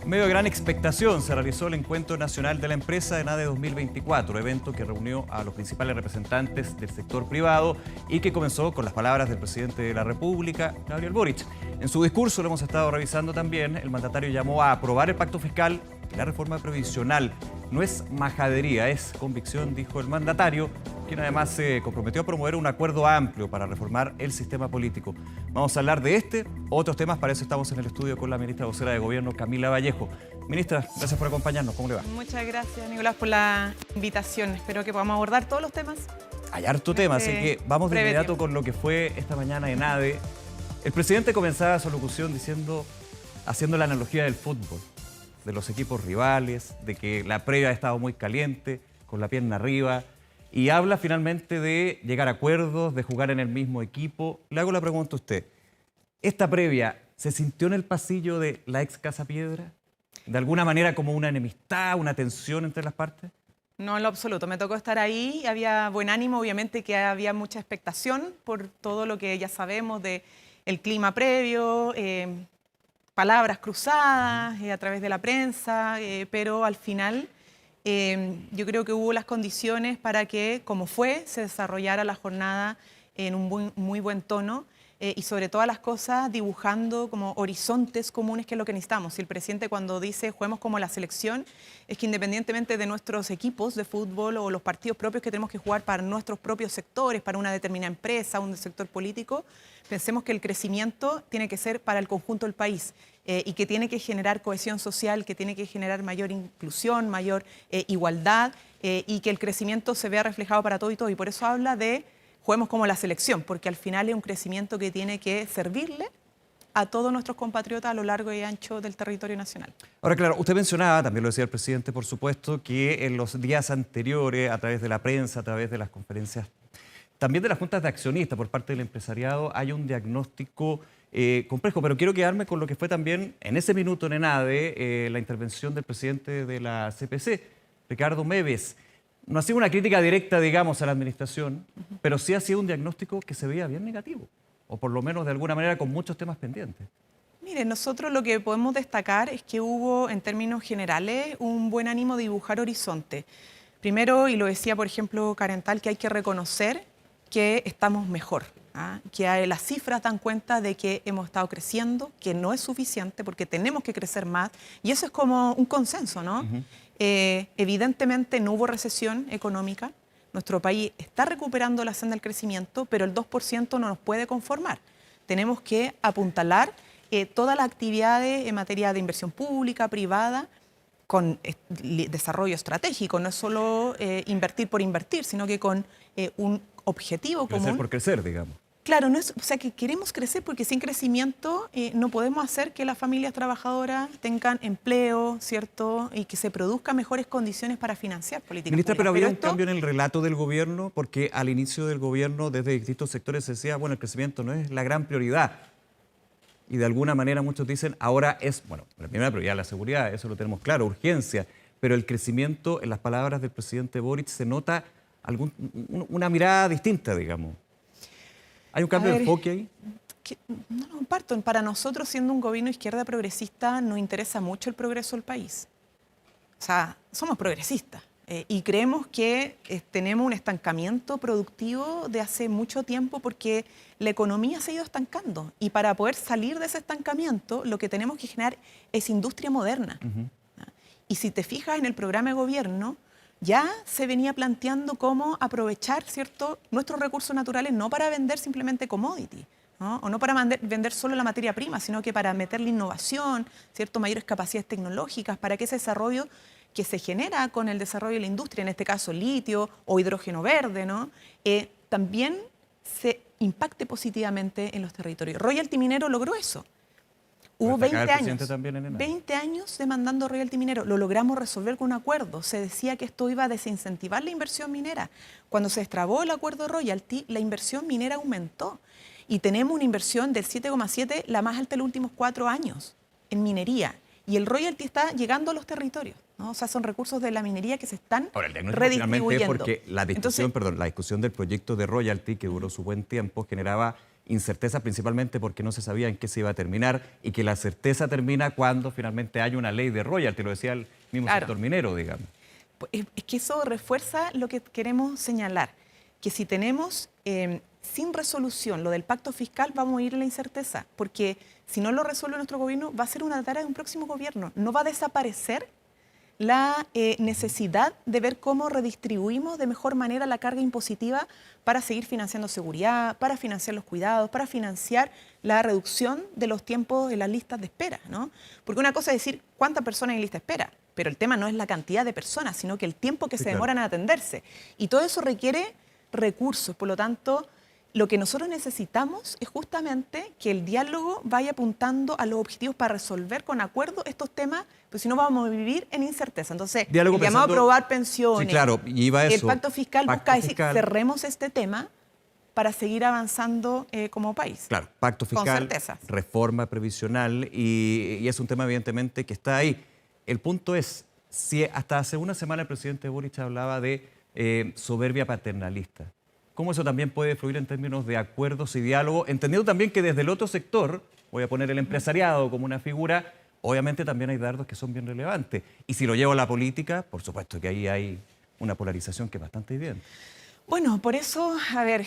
En medio de gran expectación se realizó el Encuentro Nacional de la Empresa en ADE 2024, evento que reunió a los principales representantes del sector privado y que comenzó con las palabras del presidente de la República, Gabriel Boric. En su discurso, lo hemos estado revisando también, el mandatario llamó a aprobar el pacto fiscal y la reforma previsional. No es majadería, es convicción, dijo el mandatario, quien además se comprometió a promover un acuerdo amplio para reformar el sistema político. Vamos a hablar de otros temas, para eso estamos en el estudio con la ministra vocera de Gobierno, Camila Vallejo. Ministra, gracias por acompañarnos, ¿cómo le va? Muchas gracias, Nicolás, por la invitación. Espero que podamos abordar todos los temas. Hay harto tema, así que vamos de inmediato con lo que fue esta mañana en ADE. El presidente comenzaba su locución haciendo la analogía del fútbol, de los equipos rivales, de que la previa ha estado muy caliente, con la pierna arriba, y habla finalmente de llegar a acuerdos, de jugar en el mismo equipo. Le hago la pregunta a usted, ¿esta previa se sintió en el pasillo de la ex Casa Piedra? ¿De alguna manera como una enemistad, una tensión entre las partes? No, en lo absoluto. Me tocó estar ahí, había buen ánimo, obviamente que había mucha expectación por todo lo que ya sabemos del clima previo, palabras cruzadas a través de la prensa, pero al final yo creo que hubo las condiciones para que, como fue, se desarrollara la jornada en un muy buen tono y sobre todas las cosas dibujando como horizontes comunes, que es lo que necesitamos. Si el presidente cuando dice juguemos como la selección, es que independientemente de nuestros equipos de fútbol o los partidos propios que tenemos que jugar para nuestros propios sectores, para una determinada empresa, un sector político, pensemos que el crecimiento tiene que ser para el conjunto del país y que tiene que generar cohesión social, que tiene que generar mayor inclusión, mayor igualdad y que el crecimiento se vea reflejado para todo y todo. Y por eso habla de juguemos como la selección, porque al final es un crecimiento que tiene que servirle a todos nuestros compatriotas a lo largo y ancho del territorio nacional. Ahora, claro, usted mencionaba, también lo decía el presidente, por supuesto, que en los días anteriores, a través de la prensa, a través de las conferencias, también de las juntas de accionistas por parte del empresariado, hay un diagnóstico complejo, pero quiero quedarme con lo que fue también en ese minuto en ENADE, la intervención del presidente de la CPC, Ricardo Mebes. No ha sido una crítica directa, digamos, a la administración, pero sí ha sido un diagnóstico que se veía bien negativo, o por lo menos de alguna manera con muchos temas pendientes. Mire, nosotros lo que podemos destacar es que hubo, en términos generales, un buen ánimo de dibujar horizonte. Primero, y lo decía, por ejemplo, Carental, que hay que reconocer que estamos mejor, que las cifras dan cuenta de que hemos estado creciendo, que no es suficiente porque tenemos que crecer más, y eso es como un consenso, ¿no? Evidentemente no hubo recesión económica, nuestro país está recuperando la senda del crecimiento, pero el 2% no nos puede conformar. Tenemos que apuntalar todas las actividades en materia de inversión pública, privada, con desarrollo estratégico, no es solo invertir por invertir, sino que con un objetivo común. Crecer por crecer, digamos. Claro, no es, o sea, que queremos crecer porque sin crecimiento no podemos hacer que las familias trabajadoras tengan empleo, ¿cierto? Y que se produzcan mejores condiciones para financiar políticas Ministra, públicas. pero había un cambio en el relato del gobierno, porque al inicio del gobierno, desde distintos sectores se decía, bueno, el crecimiento no es la gran prioridad. Y de alguna manera muchos dicen, ahora es, bueno, la primera prioridad la seguridad, eso lo tenemos claro, urgencia, pero el crecimiento, en las palabras del presidente Boric, se nota una mirada distinta, digamos. ¿Hay un cambio de enfoque ahí? No lo comparto. Para nosotros, siendo un gobierno de izquierda progresista, nos interesa mucho el progreso del país. O sea, somos progresistas y creemos que tenemos un estancamiento productivo de hace mucho tiempo porque la economía se ha ido estancando. Y para poder salir de ese estancamiento, lo que tenemos que generar es industria moderna. Y si te fijas en el programa de gobierno, ya se venía planteando cómo aprovechar, ¿cierto?, nuestros recursos naturales no para vender simplemente commodity, ¿no? O no para vender solo la materia prima, sino que para meterle innovación, ¿cierto?, mayores capacidades tecnológicas, para que ese desarrollo que se genera con el desarrollo de la industria, en este caso litio o hidrógeno verde, ¿no?, también se impacte positivamente en los territorios. Royalty Minero logró eso. Hubo 20 años demandando royalty minero. Lo logramos resolver con un acuerdo. Se decía que esto iba a desincentivar la inversión minera. Cuando se destrabó el acuerdo de royalty, la inversión minera aumentó. Y tenemos una inversión del 7,7, la más alta de los últimos 4 años, en minería. Y el royalty está llegando a los territorios, ¿no? O sea, son recursos de la minería que se están redistribuyendo. Porque la discusión del proyecto de royalty, que duró su buen tiempo, generaba incerteza principalmente porque no se sabía en qué se iba a terminar y que la certeza termina cuando finalmente hay una ley de royalty, lo decía el mismo sector minero, digamos. Es que eso refuerza lo que queremos señalar, que si tenemos sin resolución lo del pacto fiscal, vamos a ir en la incerteza, porque si no lo resuelve nuestro gobierno, va a ser una tarea de un próximo gobierno. No va a desaparecer la necesidad de ver cómo redistribuimos de mejor manera la carga impositiva para seguir financiando seguridad, para financiar los cuidados, para financiar la reducción de los tiempos de las listas de espera, ¿no? Porque una cosa es decir cuántas personas hay en lista de espera, pero el tema no es la cantidad de personas, sino que el tiempo que se demoran en atenderse. Y todo eso requiere recursos, por lo tanto, lo que nosotros necesitamos es justamente que el diálogo vaya apuntando a los objetivos para resolver con acuerdo estos temas, pues si no vamos a vivir en incerteza. Entonces, diálogo el llamado a aprobar pensiones, sí, claro, y iba eso, el pacto fiscal busca decir, cerremos este tema para seguir avanzando como país. Claro, pacto fiscal, reforma previsional, y es un tema evidentemente que está ahí. El punto es, si hasta hace una semana el presidente Boric hablaba de soberbia paternalista, ¿cómo eso también puede fluir en términos de acuerdos y diálogo? Entendiendo también que desde el otro sector, voy a poner el empresariado como una figura, obviamente también hay dardos que son bien relevantes. Y si lo llevo a la política, por supuesto que ahí hay una polarización que es bastante evidente. Bueno, por eso, a ver,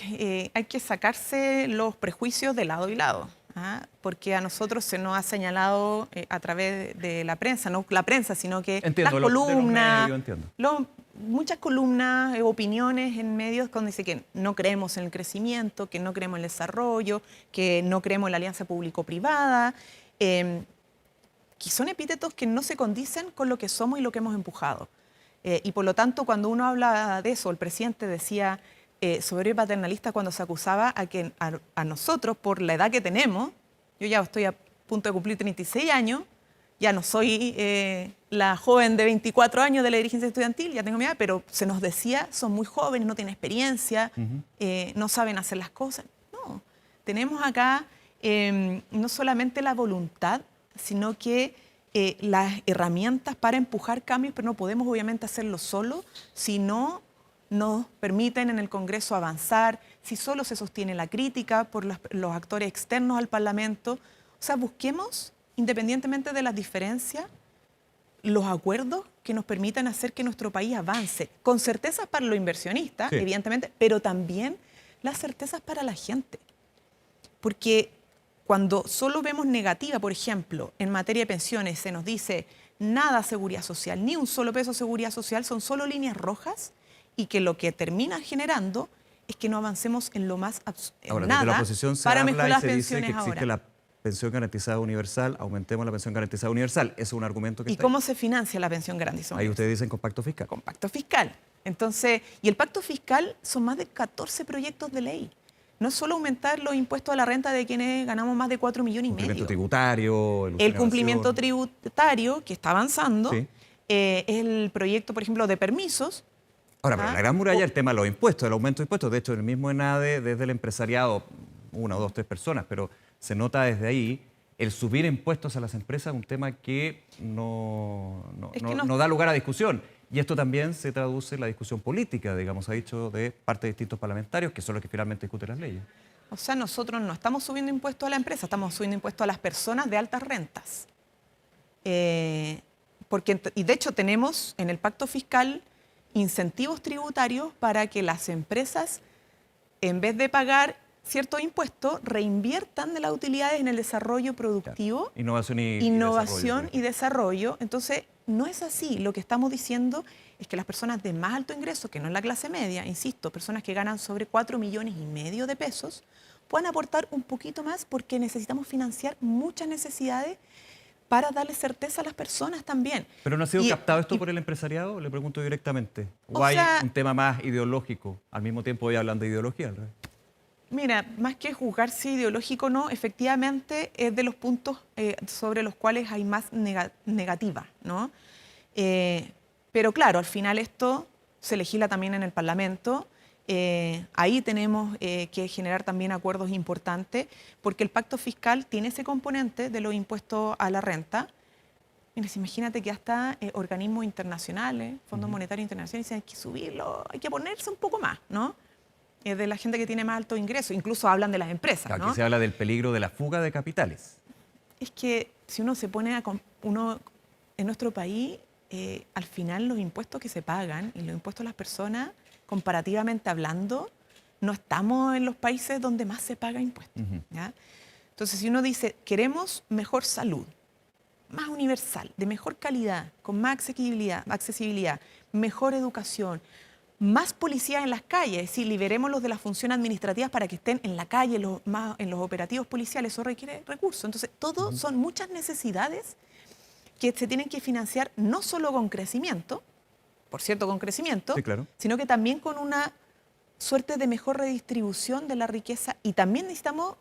hay que sacarse los prejuicios de lado y lado, ¿ah? Porque a nosotros se nos ha señalado a través de la prensa, no la prensa, sino que las columnas, muchas columnas, opiniones en medios donde dice que no creemos en el crecimiento, que no creemos en el desarrollo, que no creemos en la alianza público-privada, que son epítetos que no se condicen con lo que somos y lo que hemos empujado. Y por lo tanto, cuando uno habla de eso, el presidente decía soberbio y paternalista cuando se acusaba a nosotros, por la edad que tenemos, yo ya estoy a punto de cumplir 36 años, ya no soy la joven de 24 años de la dirigencia estudiantil, ya tengo mi edad, pero se nos decía, son muy jóvenes, no tienen experiencia, no saben hacer las cosas. No, tenemos acá no solamente la voluntad, sino que las herramientas para empujar cambios, pero no podemos obviamente hacerlo solo si no nos permiten en el Congreso avanzar, si solo se sostiene la crítica por los actores externos al Parlamento. O sea, busquemos, independientemente de las diferencias, los acuerdos que nos permitan hacer que nuestro país avance, con certezas para los inversionistas, evidentemente, pero también las certezas para la gente. Porque cuando solo vemos negativa, por ejemplo, en materia de pensiones, se nos dice nada seguridad social, ni un solo peso de seguridad social, son solo líneas rojas, y que lo que termina generando es que no avancemos en lo más ahora, nada la oposición se para habla mejorar y las se dice pensiones que existe ahora. la pensión garantizada universal, aumentemos la pensión garantizada universal. ¿Es un argumento que ¿Y está cómo ahí? se financia la pensión garantizada? Ahí ustedes dicen con pacto fiscal. Con pacto fiscal. Entonces, y el pacto fiscal son más de 14 proyectos de ley. No es solo aumentar los impuestos a la renta de quienes ganamos más de 4,5 millones. Cumplimiento tributario. El cumplimiento tributario, que está avanzando, es el proyecto, por ejemplo, de permisos. Ahora, pero la gran muralla es el tema de los impuestos, el aumento de impuestos. De hecho, en el mismo ENADE, desde el empresariado, 1, 2, 3 personas, pero se nota desde ahí, el subir impuestos a las empresas es un tema que no da lugar a discusión. Y esto también se traduce en la discusión política, digamos, ha dicho de parte de distintos parlamentarios, que son los que finalmente discuten las leyes. O sea, nosotros no estamos subiendo impuestos a la empresa, estamos subiendo impuestos a las personas de altas rentas. Y de hecho tenemos en el pacto fiscal incentivos tributarios para que las empresas, en vez de pagar ciertos impuestos, reinviertan de las utilidades en el desarrollo productivo. Claro. Innovación y desarrollo. Entonces, no es así. Lo que estamos diciendo es que las personas de más alto ingreso, que no es la clase media, insisto, personas que ganan sobre 4,5 millones de pesos, puedan aportar un poquito más porque necesitamos financiar muchas necesidades para darle certeza a las personas también. ¿Pero no ha sido captado esto por el empresariado? Le pregunto directamente. ¿O hay un tema más ideológico? Al mismo tiempo voy hablando de ideología. ¿Verdad? Mira, más que juzgar si ideológico o no, efectivamente es de los puntos sobre los cuales hay más negativa, ¿no? Pero claro, al final esto se legisla también en el Parlamento. Ahí tenemos que generar también acuerdos importantes, porque el pacto fiscal tiene ese componente de los impuestos a la renta. Mira, imagínate que hasta organismos internacionales, Fondos Monetarios Internacionales, dicen que hay que subirlo, hay que ponerse un poco más, ¿no? es de la gente que tiene más alto ingreso. Incluso hablan de las empresas, Claro, ¿no? aquí se habla del peligro de la fuga de capitales. Es que si uno se pone en nuestro país, al final los impuestos que se pagan y los impuestos a las personas, comparativamente hablando, no estamos en los países donde más se paga impuestos. ¿Ya? Entonces, si uno dice, queremos mejor salud, más universal, de mejor calidad, con más accesibilidad, mejor educación, más policías en las calles, es decir, liberémoslos de las funciones administrativas para que estén en la calle, en los operativos policiales, eso requiere recursos. Entonces, todo son muchas necesidades que se tienen que financiar no solo con crecimiento, por cierto, con crecimiento, Sí, claro. sino que también con una suerte de mejor redistribución de la riqueza, y también necesitamos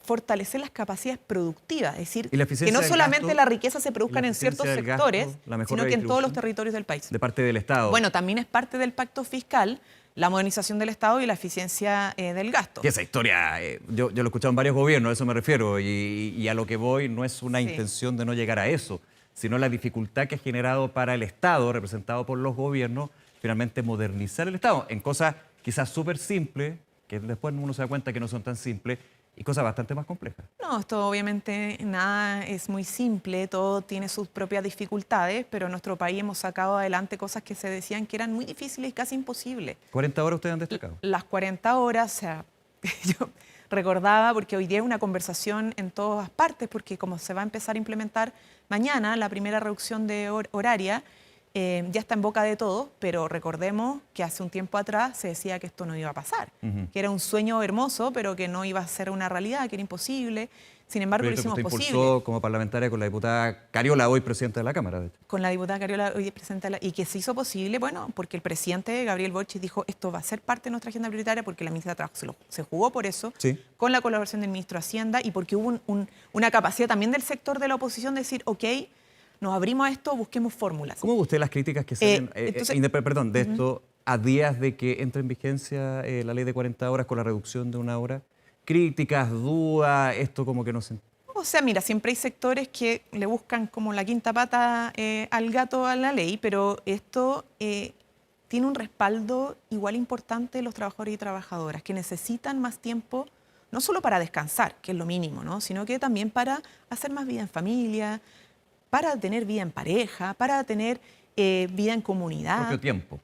fortalecer las capacidades productivas, es decir, ¿Y la que eficiencia no del solamente gasto? la riqueza se ¿Y produzca la en ciertos eficiencia del gasto, sectores, la mejor sino que en todos los redistribución? territorios del país. De parte del Estado. Bueno, también es parte del pacto fiscal la modernización del Estado y la eficiencia del gasto. Que esa historia, yo lo he escuchado en varios gobiernos, a eso me refiero, y a lo que voy no es una Sí. intención de no llegar a eso, sino la dificultad que ha generado para el Estado, representado por los gobiernos, finalmente modernizar el Estado en cosas quizás súper simples, que después uno se da cuenta que no son tan simples, y cosas bastante más complejas. No, esto obviamente nada es muy simple, todo tiene sus propias dificultades, pero en nuestro país hemos sacado adelante cosas que se decían que eran muy difíciles y casi imposibles. 40 horas ustedes han destacado. Las 40 horas, o sea, yo recordaba, porque hoy día es una conversación en todas partes, porque como se va a empezar a implementar mañana la primera reducción de horaria, ya está en boca de todos, pero recordemos que hace un tiempo atrás se decía que esto no iba a pasar, que era un sueño hermoso, pero que no iba a ser una realidad, que era imposible. Sin embargo, lo Proyecto que hicimos usted posible. impulsó como parlamentaria con la diputada Cariola, hoy presidenta de la Cámara, de hecho. Con la diputada Cariola hoy presente y que se hizo posible, bueno, porque el presidente Gabriel Boric dijo esto va a ser parte de nuestra agenda prioritaria porque la ministra de Trabajo se jugó por eso, Sí. con la colaboración del ministro de Hacienda y porque hubo una capacidad también del sector de la oposición de decir, ok, nos abrimos a esto, busquemos fórmulas. ¿Cómo ve usted las críticas que salen de Ujú. esto a días de que entre en vigencia la ley de 40 horas con la reducción de una hora? Críticas, dudas, esto como que no se... O sea, mira, siempre hay sectores que le buscan como la quinta pata al gato a la ley, pero esto tiene un respaldo igual importante de los trabajadores y trabajadoras, que necesitan más tiempo, no solo para descansar, que es lo mínimo, ¿no? Sino que también para hacer más vida en familia, para tener vida en pareja, para tener vida en comunidad. Propio tiempo.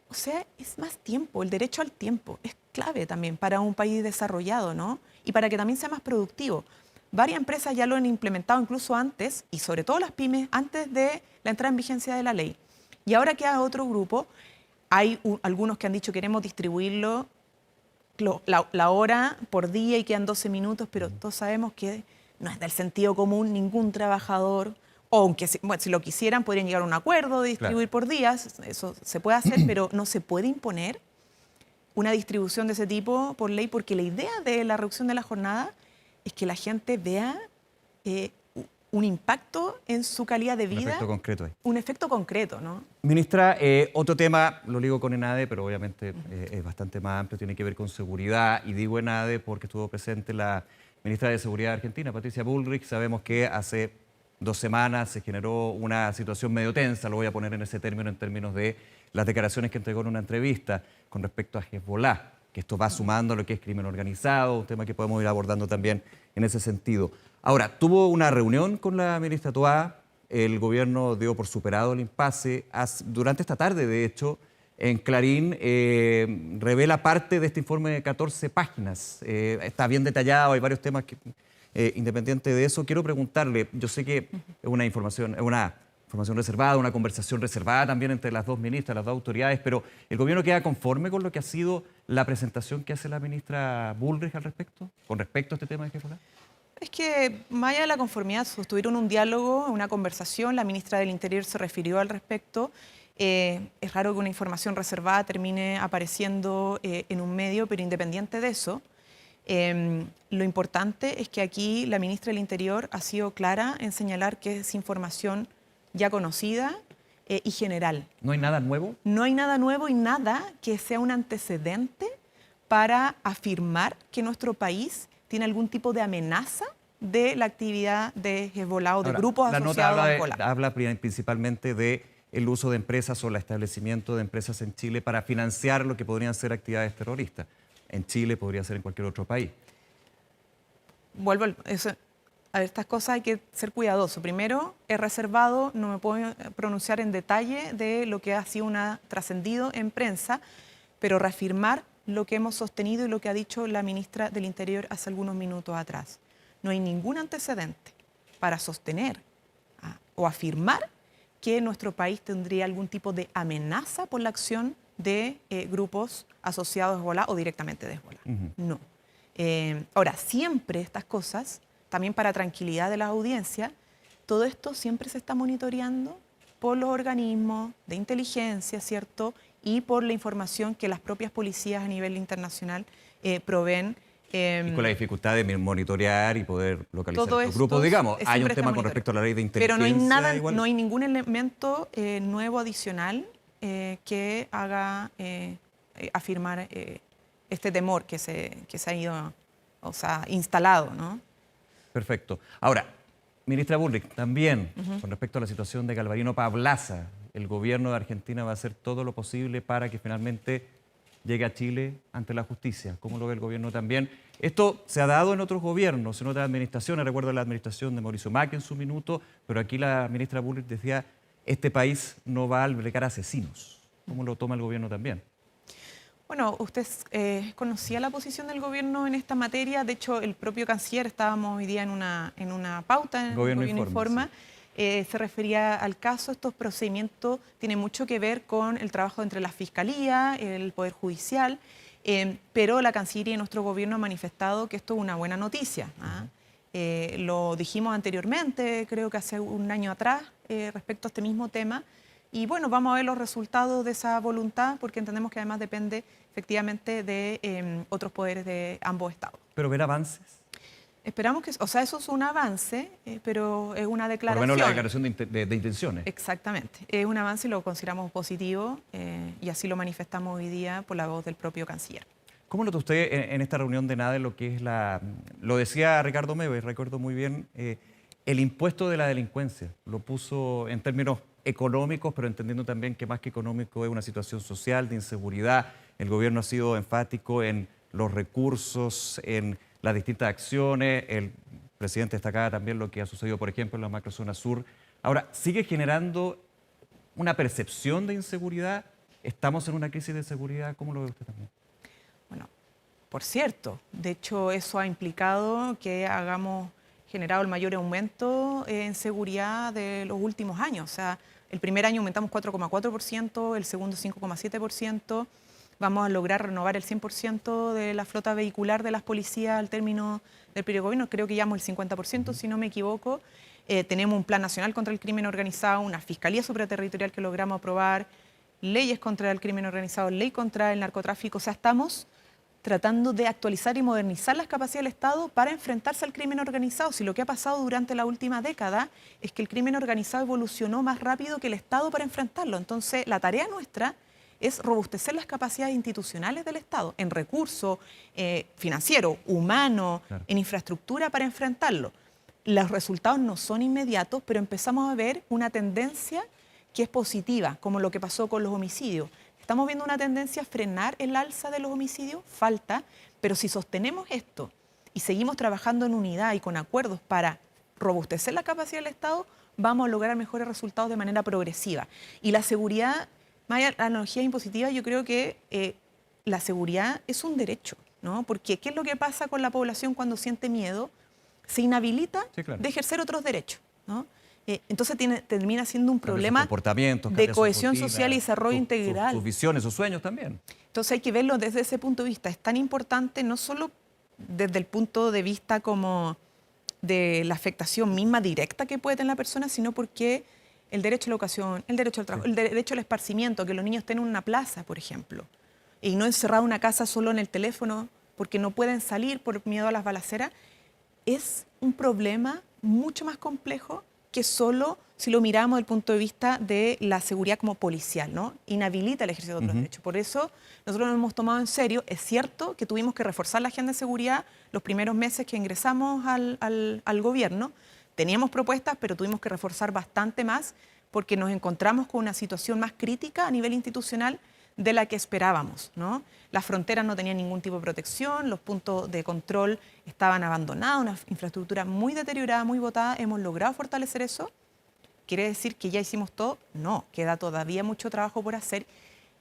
O sea, es más tiempo, el derecho al tiempo es clave también para un país desarrollado, ¿no? Y para que también sea más productivo. Varias empresas ya lo han implementado incluso antes, y sobre todo las pymes, antes de la entrada en vigencia de la ley. Y ahora queda otro grupo, hay algunos que han dicho queremos distribuirlo la hora por día y quedan 12 minutos, pero todos sabemos que no es del sentido común ningún trabajador, o aunque bueno, si lo quisieran podrían llegar a un acuerdo de distribuir por días, eso se puede hacer, pero no se puede imponer una distribución de ese tipo por ley, porque la idea de la reducción de la jornada es que la gente vea un impacto en su calidad de vida. Un efecto concreto ahí. Un efecto concreto, ¿no? Ministra, otro tema, lo ligo con ENADE, pero obviamente es bastante más amplio, tiene que ver con seguridad, y digo ENADE porque estuvo presente la ministra de Seguridad argentina, Patricia Bullrich. Sabemos que hace 2 semanas se generó una situación medio tensa, lo voy a poner en ese término, en términos de las declaraciones que entregó en una entrevista con respecto a Hezbollah, que esto va sumando a lo que es crimen organizado, un tema que podemos ir abordando también en ese sentido. Ahora, tuvo una reunión con la ministra Toá, el gobierno dio por superado el impasse. Durante esta tarde, de hecho, en Clarín revela parte de este informe de 14 páginas. Está bien detallado, hay varios temas que, independiente de eso. Quiero preguntarle, yo sé que es una información reservada, una conversación reservada también entre las dos ministras, las dos autoridades, pero ¿el gobierno queda conforme con lo que ha sido la presentación que hace la ministra Bullrich al respecto, con respecto a este tema de Hezbollah? Es que, más allá de la conformidad, sostuvieron un diálogo, una conversación, la ministra del Interior se refirió al respecto. Es raro que una información reservada termine apareciendo en un medio, pero independiente de eso, lo importante es que aquí la ministra del Interior ha sido clara en señalar que es información ya conocida y general. ¿No hay nada nuevo? No hay nada nuevo y nada que sea un antecedente para afirmar que nuestro país tiene algún tipo de amenaza de la actividad de Hezbollah o de Ahora, grupos la asociados nota a Hezbollah. habla principalmente de el uso de empresas o el establecimiento de empresas en Chile para financiar lo que podrían ser actividades terroristas. En Chile, podría ser en cualquier otro país. Vuelvo a ver, estas cosas hay que ser cuidadoso. Primero, es reservado, no me puedo pronunciar en detalle de lo que ha sido trascendido en prensa, pero reafirmar lo que hemos sostenido y lo que ha dicho la ministra del Interior hace algunos minutos atrás. No hay ningún antecedente para sostener o afirmar que nuestro país tendría algún tipo de amenaza por la acción de grupos asociados a Hezbolá o directamente de Hezbolá. No. Ahora, siempre estas cosas, también para tranquilidad de la audiencia, todo esto siempre se está monitoreando por los organismos de inteligencia, ¿cierto? Y por la información que las propias policías a nivel internacional proveen. Y con la dificultad de monitorear y poder localizar estos grupos, digamos. Hay un tema con respecto a la ley de inteligencia. Pero no hay nada, no hay ningún elemento nuevo adicional que haga afirmar este temor que se ha ido, o sea, instalado, ¿no? Perfecto. Ahora, ministra Bullrich, también con respecto a la situación de Galvarino Pablaza, el gobierno de Argentina va a hacer todo lo posible para que finalmente llegue a Chile ante la justicia. ¿Cómo lo ve el gobierno también? Esto se ha dado en otros gobiernos, en otras administraciones. Recuerdo la administración de Mauricio Macri en su minuto, pero aquí la ministra Bullrich decía, este país no va a albergar asesinos. ¿Cómo lo toma el gobierno también? Bueno, usted conocía la posición del gobierno en esta materia. De hecho, el propio canciller, estábamos hoy día en una pauta en el Gobierno Informa. Sí. Se refería al caso. Estos procedimientos tienen mucho que ver con el trabajo entre la Fiscalía, el Poder Judicial, pero la Cancillería y nuestro gobierno han manifestado que esto es una buena noticia. Lo dijimos anteriormente, creo que hace un año atrás, respecto a este mismo tema. Y bueno, vamos a ver los resultados de esa voluntad, porque entendemos que además depende efectivamente de otros poderes de ambos estados. ¿Pero ver avances? Esperamos que, o sea, eso es un avance, pero es una declaración. Por lo menos la declaración de intenciones. Exactamente. Es un avance y lo consideramos positivo y así lo manifestamos hoy día por la voz del propio canciller. ¿Cómo nota usted en esta reunión de NADE lo que es lo decía Ricardo Meves, recuerdo muy bien, el impuesto de la delincuencia? Lo puso en términos económicos, pero entendiendo también que más que económico es una situación social, de inseguridad. El gobierno ha sido enfático en los recursos, en las distintas acciones. El presidente destacaba también lo que ha sucedido, por ejemplo, en la macrozona sur. Ahora, ¿sigue generando una percepción de inseguridad? ¿Estamos en una crisis de seguridad? ¿Cómo lo ve usted también? Bueno, por cierto, de hecho eso ha implicado que hayamos generado el mayor aumento en seguridad de los últimos años. O sea, el primer año aumentamos 4,4%, el segundo 5,7%. Vamos a lograr renovar el 100% de la flota vehicular de las policías al término del periodo de gobierno. Creo que llevamos el 50%, si no me equivoco. Tenemos un plan nacional contra el crimen organizado, una fiscalía supraterritorial que logramos aprobar, leyes contra el crimen organizado, ley contra el narcotráfico. O sea, estamos tratando de actualizar y modernizar las capacidades del Estado para enfrentarse al crimen organizado. Si lo que ha pasado durante la última década es que el crimen organizado evolucionó más rápido que el Estado para enfrentarlo. Entonces, la tarea nuestra es robustecer las capacidades institucionales del Estado en recursos financieros, humanos, claro, en infraestructura para enfrentarlo. Los resultados no son inmediatos, pero empezamos a ver una tendencia que es positiva, como lo que pasó con los homicidios. Estamos viendo una tendencia a frenar el alza de los homicidios, falta, pero si sostenemos esto y seguimos trabajando en unidad y con acuerdos para robustecer la capacidad del Estado, vamos a lograr mejores resultados de manera progresiva. Y la seguridad, más allá de la analogía impositiva, yo creo que la seguridad es un derecho, ¿no? Porque ¿qué es lo que pasa con la población cuando siente miedo? Se inhabilita, sí, claro, de ejercer otros derechos, ¿no? Entonces termina siendo un problema de cohesión social y desarrollo integral. Sus visiones, sus sueños también. Entonces hay que verlo desde ese punto de vista. Es tan importante no solo desde el punto de vista como de la afectación misma directa que puede tener la persona, sino porque el derecho a la educación, el derecho al trabajo, sí, el derecho al esparcimiento, que los niños estén en una plaza, por ejemplo, y no encerrado en una casa solo en el teléfono porque no pueden salir por miedo a las balaceras, es un problema mucho más complejo que solo si lo miramos desde el punto de vista de la seguridad como policial, ¿no? Inhabilita el ejercicio de otros derechos. Por eso nosotros nos hemos tomado en serio. Es cierto que tuvimos que reforzar la agenda de seguridad los primeros meses que ingresamos al gobierno. Teníamos propuestas, pero tuvimos que reforzar bastante más porque nos encontramos con una situación más crítica a nivel institucional de la que esperábamos, ¿no? Las fronteras no tenían ningún tipo de protección, los puntos de control estaban abandonados, una infraestructura muy deteriorada, muy botada. ¿Hemos logrado fortalecer eso? ¿Quiere decir que ya hicimos todo? No, queda todavía mucho trabajo por hacer.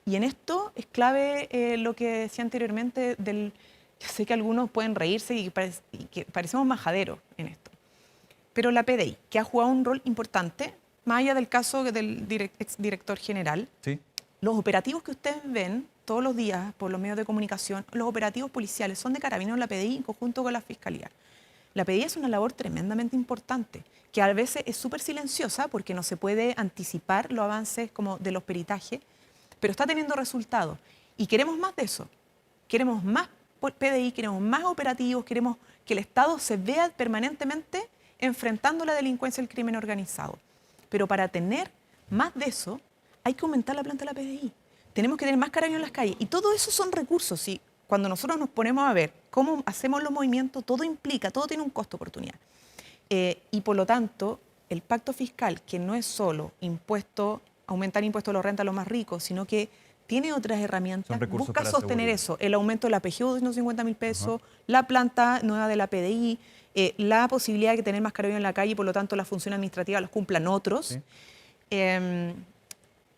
Y en esto es clave lo que decía anteriormente del... Yo sé que algunos pueden reírse y que parecemos majaderos en esto. Pero la PDI, que ha jugado un rol importante, más allá del caso del exdirector general, ¿Sí? los operativos que ustedes ven todos los días por los medios de comunicación, los operativos policiales son de Carabineros, la PDI en conjunto con la Fiscalía. La PDI es una labor tremendamente importante, que a veces es súper silenciosa porque no se puede anticipar los avances como de los peritajes, pero está teniendo resultados. Y queremos más de eso. Queremos más PDI, queremos más operativos, queremos que el Estado se vea permanentemente enfrentando la delincuencia y el crimen organizado. Pero para tener más de eso, hay que aumentar la planta de la PDI. Tenemos que tener más carabineros en las calles. Y todo eso son recursos. Y cuando nosotros nos ponemos a ver cómo hacemos los movimientos, todo implica, todo tiene un costo de oportunidad. Y por lo tanto, el pacto fiscal, que no es solo aumentar impuestos a los rentas a los más ricos, sino que tiene otras herramientas, busca sostener eso, el aumento de la PGU de 250.000 pesos, la planta nueva de la PDI, la posibilidad de tener más carabineros en la calle y por lo tanto la función administrativa los cumplan otros. Sí.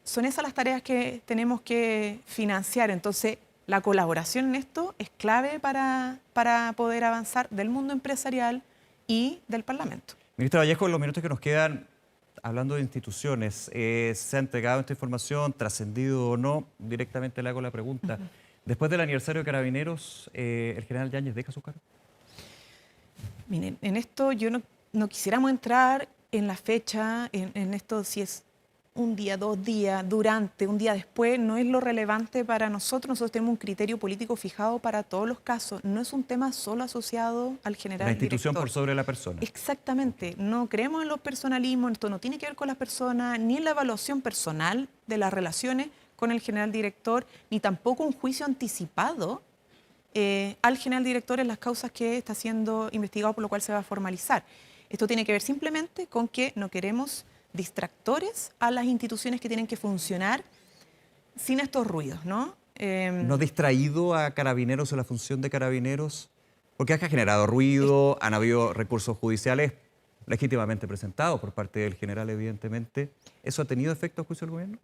Son esas las tareas que tenemos que financiar. Entonces, la colaboración en esto es clave para poder avanzar del mundo empresarial y del Parlamento. Ministra Vallejo, en los minutos que nos quedan, hablando de instituciones, ¿se ha entregado esta información, trascendido o no? Directamente le hago la pregunta. Después del aniversario de Carabineros, ¿el general Yáñez deja su cargo? Miren, en esto yo no quisiéramos entrar en la fecha, en esto si es un día, 2 días, durante, un día después, no es lo relevante para nosotros. Nosotros tenemos un criterio político fijado para todos los casos. No es un tema solo asociado al general La institución director. por sobre la persona. Exactamente. No creemos en los personalismos. Esto no tiene que ver con las personas, ni en la evaluación personal de las relaciones con el general director, ni tampoco un juicio anticipado al general director en las causas que está siendo investigado, por lo cual se va a formalizar. Esto tiene que ver simplemente con que no queremos distractores a las instituciones que tienen que funcionar sin estos ruidos, ¿no? ¿No ha distraído a Carabineros o la función de Carabineros? Porque ha generado ruido, han habido recursos judiciales legítimamente presentados por parte del general, evidentemente. ¿Eso ha tenido efecto a juicio del gobierno?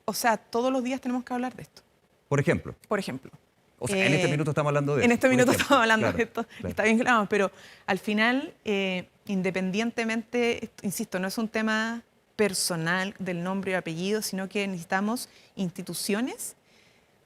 O sea, todos los días tenemos que hablar de esto. Por ejemplo. Por ejemplo. O sea, en este minuto estamos hablando de eso. En este minuto estamos hablando Claro, de esto, claro. Está bien claro, pero al final, independientemente, insisto, no es un tema personal del nombre y apellido, sino que necesitamos instituciones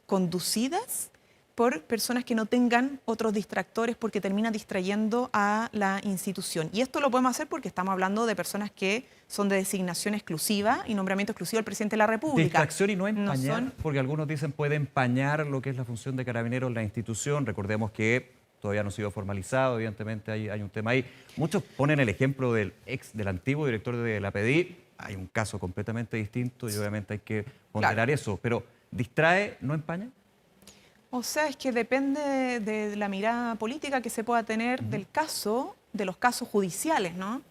conducidas por personas que no tengan otros distractores, porque termina distrayendo a la institución. Y esto lo podemos hacer porque estamos hablando de personas que son de designación exclusiva y nombramiento exclusivo del presidente de la República. Distracción y no empañar, No son... porque algunos dicen puede empañar lo que es la función de Carabineros en la institución. Recordemos que todavía no ha sido formalizado, evidentemente hay un tema ahí. Muchos ponen el ejemplo del antiguo director de la PDI. Hay un caso completamente distinto y obviamente hay que ponderar eso. Pero ¿distrae, no empaña? O sea, es que depende de la mirada política que se pueda tener del caso, de los casos judiciales, ¿no?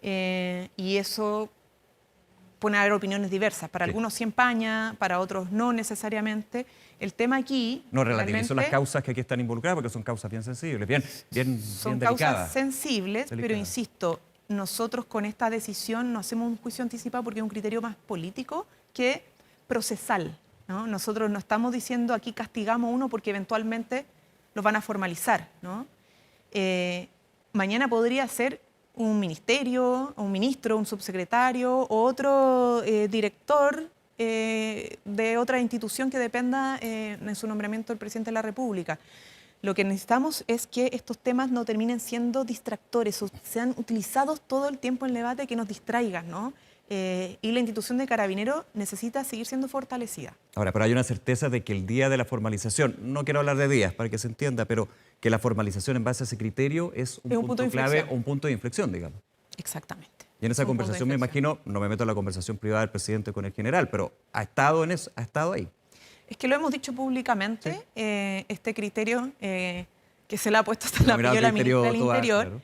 Y eso puede haber opiniones diversas. Para algunos sí empaña, para otros no necesariamente. El tema aquí... No relativizo las causas que aquí están involucradas, porque son causas bien sensibles, bien son delicadas. Causas sensibles, pero insisto, nosotros con esta decisión no hacemos un juicio anticipado porque es un criterio más político que procesal, ¿no? Nosotros no estamos diciendo aquí castigamos a uno porque eventualmente los van a formalizar, ¿no? Mañana podría ser un ministerio, un ministro, un subsecretario o otro director de otra institución que dependa en su nombramiento del presidente de la República. Lo que necesitamos es que estos temas no terminen siendo distractores o sean utilizados todo el tiempo en el debate que nos distraigan, ¿no? Y la institución de Carabineros necesita seguir siendo fortalecida. Ahora, pero hay una certeza de que el día de la formalización, no quiero hablar de días para que se entienda, pero que la formalización en base a ese criterio es un punto clave o un punto de inflexión, digamos. Exactamente. Y en esa conversación me imagino, no me meto en la conversación privada del presidente con el general, pero ¿ha estado en eso, ha estado ahí? Es que lo hemos dicho públicamente, ¿sí? Este criterio que se le ha puesto hasta la ministra del Interior, claro.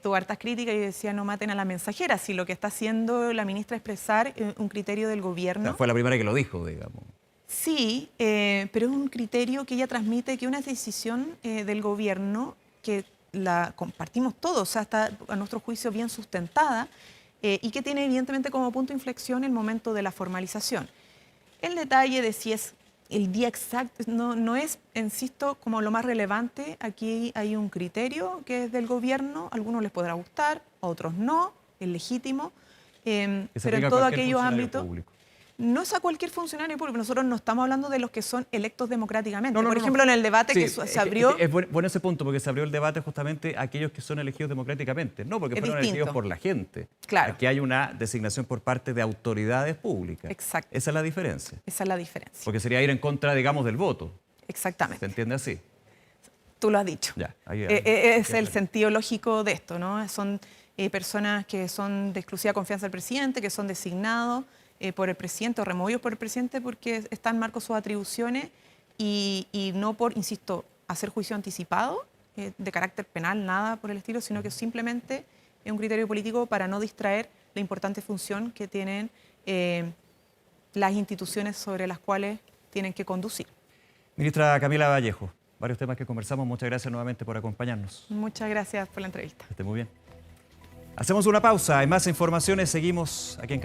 tuvo hartas críticas y decía no maten a la mensajera, si lo que está haciendo la ministra es expresar un criterio del O gobierno. sea, fue la primera que lo dijo, digamos. Sí, pero es un criterio que ella transmite que una decisión del gobierno que la compartimos todos, o sea, está a nuestro juicio bien sustentada y que tiene evidentemente como punto de inflexión el momento de la formalización. El detalle de si es el día exacto no es, insisto, como lo más relevante. Aquí hay un criterio que es del gobierno, a algunos les podrá gustar, a otros no, es legítimo, Que se pero aplica en a todos cualquier aquellos funcionario ámbitos... público. No es a cualquier funcionario público, nosotros no estamos hablando de los que son electos democráticamente. No, no, Por no, ejemplo, no. en el debate Sí, que se abrió... Es bueno ese punto, porque se abrió el debate justamente a aquellos que son elegidos democráticamente. No, porque Es fueron distinto. elegidos por la gente. Claro. Aquí hay una designación por parte de autoridades públicas. Exacto. Esa es la diferencia. Esa es la diferencia. Porque sería ir en contra, digamos, del voto. ¿Se Exactamente. entiende así? Tú lo has dicho. Ya, ahí, Es el sentido lógico de esto, ¿no? Son personas que son de exclusiva confianza del presidente, que son designados por el presidente o removidos por el presidente porque están en marco sus atribuciones y no por, insisto, hacer juicio anticipado de carácter penal, nada por el estilo, sino que simplemente es un criterio político para no distraer la importante función que tienen las instituciones sobre las cuales tienen que conducir. Ministra Camila Vallejo, varios temas que conversamos. Muchas gracias nuevamente por acompañarnos. Muchas gracias por la entrevista. Que esté muy bien. Hacemos una pausa. Hay más informaciones. Seguimos aquí en Canal